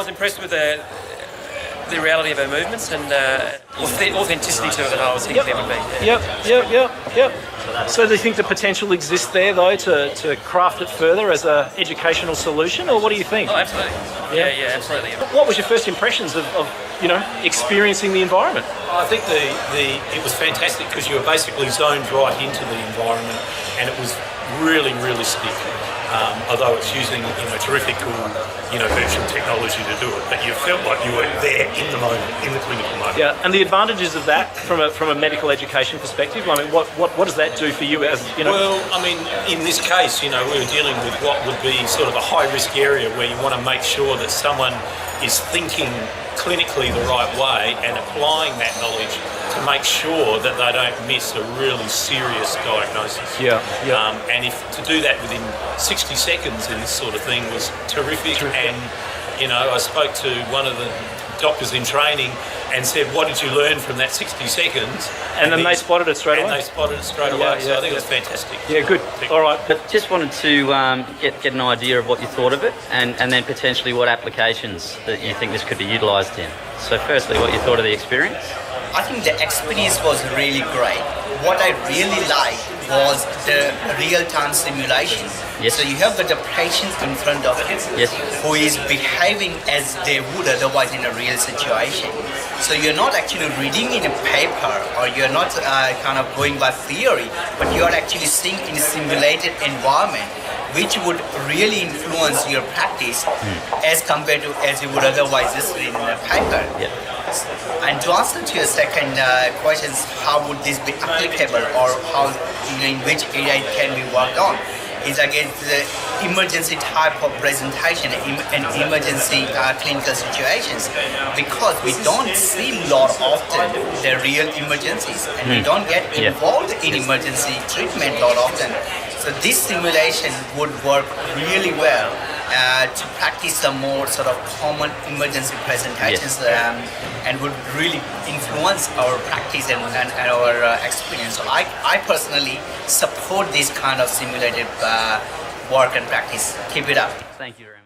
was impressed with the reality of her movements and authenticity to it that I was thinking there would be. Yep. So do you think the potential exists there, though, to craft it further as an educational solution, or what do you think? Oh, absolutely. Yeah, absolutely. What was your first impressions of experiencing the environment? I think it was fantastic because you were basically zoned right into the environment, and it was really realistic. Although it's using terrific virtual technology to do it, but you felt like you were there in the moment, in the clinical moment. Yeah, and the advantages of that from a medical education perspective. I mean, what does that do for you as Well, I mean, in this case, we were dealing with what would be sort of a high risk area where you want to make sure that someone is thinking clinically the right way and applying that knowledge to make sure that they don't miss a really serious diagnosis. And to do that within 60 seconds in this sort of thing was terrific. And I spoke to one of the doctors in training and said, what did you learn from that 60 seconds? And then they spotted it straight away. And they spotted it straight away. So I think it was fantastic. Yeah, good. All right. But just wanted to get an idea of what you thought of it and then potentially what applications that you think this could be utilised in. So firstly, what you thought of the experience? I think the experience was really great. What I really liked was the real-time simulation. Yes. So you have got the patient in front of you who is behaving as they would otherwise in a real situation. So you're not actually reading in a paper or you're not kind of going by theory, but you are actually seeing in a simulated environment, which would really influence your practice as compared to as you would otherwise just read in a paper. And to answer to your second question, how would this be applicable or how in which area it can be worked on, is again the emergency type of presentation and emergency clinical situations, because we don't see a lot often the real emergencies and we don't get involved in emergency treatment a lot often. So this simulation would work really well to practice some more sort of common emergency presentations and would really influence our practice and our experience. So I personally support this kind of simulated work and practice. Keep it up. Thank you very much.